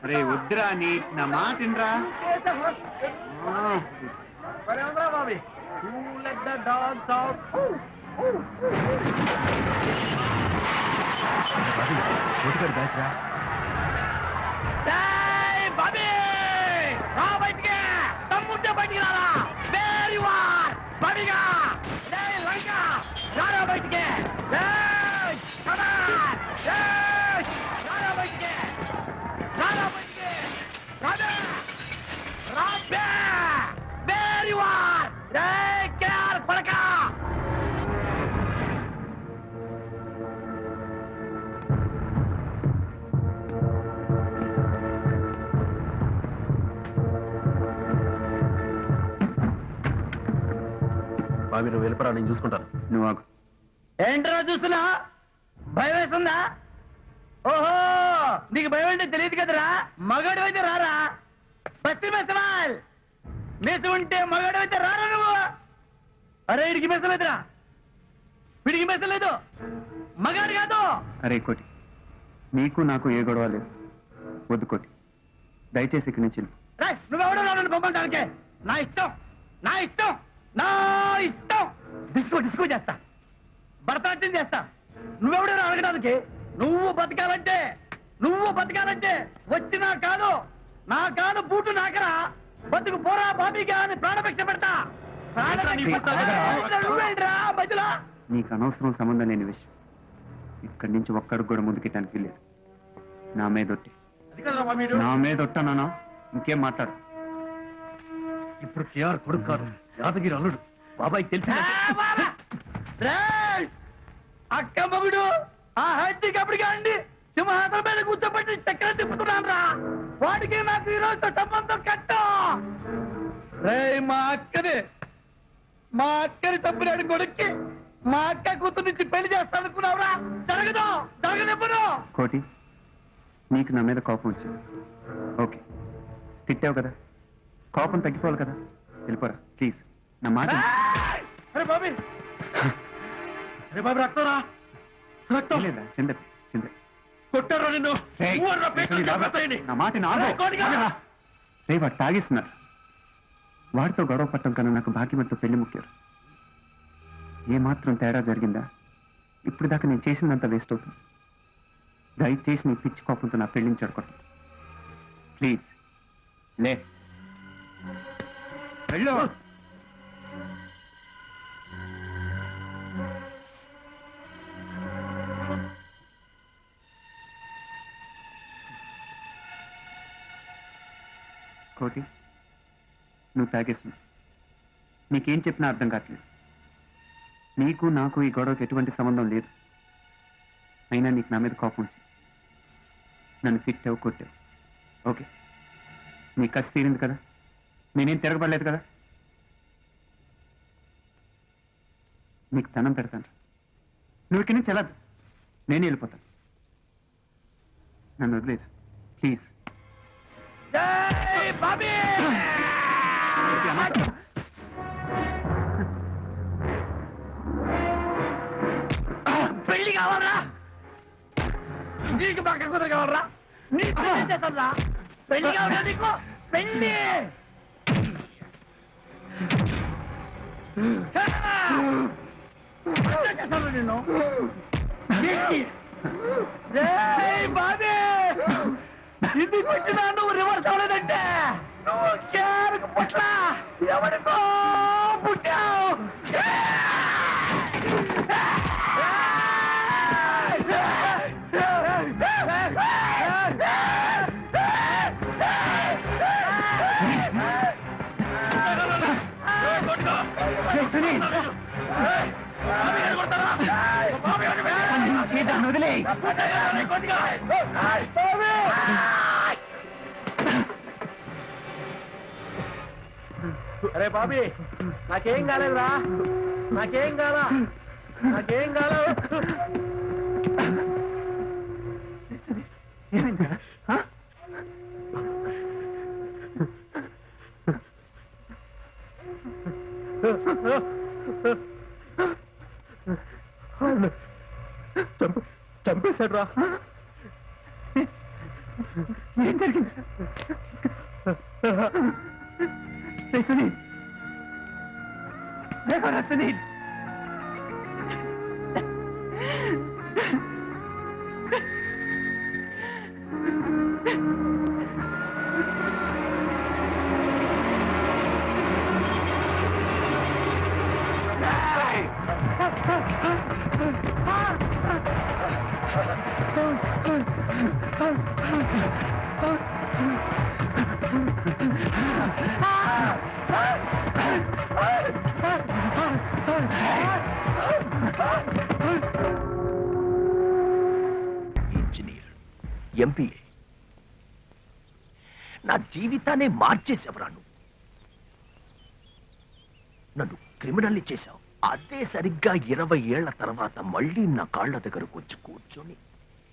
అరే వద్దురా నీ నా మాట వినరా. Bobby let the dogs out. కోటిగారు బ్యాచ్ రా. బాబీ రా బయటికి, తమ్ముంటే బయటికి రారా. వేర్ యు ఆర్ బాబీగా. లంక రారా బయటికి. రారా బయటికి, రారా బయటికి. రాబే వేర్ యు ఆర్. కేర్ పడక. బాబీ నువ్వు వెళ్ళిపరా, నేను చూసుకుంటాను. నువ్వు ఆగు. ఏంట్రా చూస్తున్నా? భయం వేస్తుందా? ఓహో నీకు భయం అంటే తెలియదు కదరా. మగాడు అయితే రారా. బస్తి మెసవాల్ మెస ఉంటే మగాడు అయితే రారా నువ్వు. అరే ఇడికి మెసలేదురా, వీడికి మెసలేదు. మగాడు కాదు. అరే కోటి, నీకు నాకు ఏ గొడవ లేదు. వద్దు కోటి, దయచేసి ఇక్కడి నుంచి నువ్వెవడో నన్ను పంపడానికి. నా ఇష్టం, నా ఇష్టం, నా ఇష్టం. డిస్కో డిస్కో చేస్తా, భరతనాట్యం చేస్తా. నువ్వెవడో అడగడానికి. నువ్వు బతకాలంటే, నువ్వు బతకాలంటే వచ్చినా కాదు, నా కాదు బూటు నాకరా. బతుకు పోరా బాబీగా అని ప్రాణభిక్ష పెడతా. నువ్వేంట్రా మధ్యలో? నీకు అనవసరం సంబంధం లేని విషయం. ఇక్కడి నుంచి ఒక్కడికి కూడా ముందుకెట్టడానికి లేదు. నా మీదొట్టి, నా మీదొట్టనా? ఇంకేం మాట్లాడు. ఇప్పుడు కేఆర్ కొడుకు కాదు, యాదగిరి అల్లుడు. బాబాయ్ తెలిసి అక్క మగుడు ఆ హత్య కబడిగా అండి సింహాసనం మీద కూర్చోబెట్టి చక్రం తిప్పుతున్నాను రా. వాడికి నాకు ఈ రోజుతో సంబంధం కట్ట. రే మా అక్కని తప్పినాడు కొడుక్కి మా అక్క కూతురు నుంచి పెళ్లి చేస్తానుకున్నావురా. జరగదు, జరగనివ్వను. కోటి, నీకు నా మీద కోపం వచ్చింది. ఓకే, తిట్టావు కదా, కోపం తగ్గిపోవాలి కదా. వెళ్ళిపోరా ప్లీజ్, నా మాట. అరే బాబీ, అరే బాబీ రక్తంరా, రక్తం లేదా? చిందటి చిందటి కొట్టారా నిన్ను. నా మాట రే, వాడు తాగిస్తున్నారు. వాడితో గొడవ పట్టడం కన్నా నాకు భాగ్యమతో పెళ్లి ముఖ్యం. ఏమాత్రం తేడా జరిగిందా? ఇప్పుడు దాకా నేను చేసిందంతా వేస్ట్ అవుతుంది. దయచేసి నీ పిచ్చి కోపంతో నా పెళ్లిని చెడగొట్టు ప్లీజ్. లే వెళ్ళు. కోటి, నువ్వు తాగేస్తున్నావు. నీకేం చెప్పినా అర్థం కావట్లేదు. నీకు నాకు ఈ గొడవకి ఎటువంటి సంబంధం లేదు. అయినా నీకు నా మీద కోపం వచ్చి నన్ను తిట్టావు, కొట్టావు. ఓకే, నీ కసి తీరింది కదా. నేనేం తిరగబడలేదు కదా. నీకు ధనం పెడతాను. నువ్వు ఇక్కడి నుంచి వెళ్ళదు, నేనే వెళ్ళిపోతాను. నన్ను వదిలేదు ప్లీజ్. పెళ్లి కావాలరా? నీకు పక్క కుదర కావాలరా? నీకు చేస్తారా? పెళ్లి కావాలా నీకు? పెళ్లి చేస్తాను నిన్ను. బాబే ఇంటికి వచ్చినా నువ్వు రివర్స్ అవ్వలేదంటే నువ్వు కేరకు పుట్ల ఎవరికో పుట్టావు. వదిలే అరే బాబీ, నాకేం కాలేదురా, నాకేం కాలా, నాకేం కాలేదు. చంపేశాడు రా. ఏం జరిగింది రే సునీల్ లేకరా సునీల్ ఇంజనీర్, ఎంపీఏ, నా జీవితాన్ని మార్చేసేవరా నువ్వు. నన్ను క్రిమినల్ని చేశావు. అదే సరిగ్గా 20 ఏళ్ల తర్వాత మళ్ళీ నా కాళ్ళ దగ్గరకు వచ్చి కూర్చొని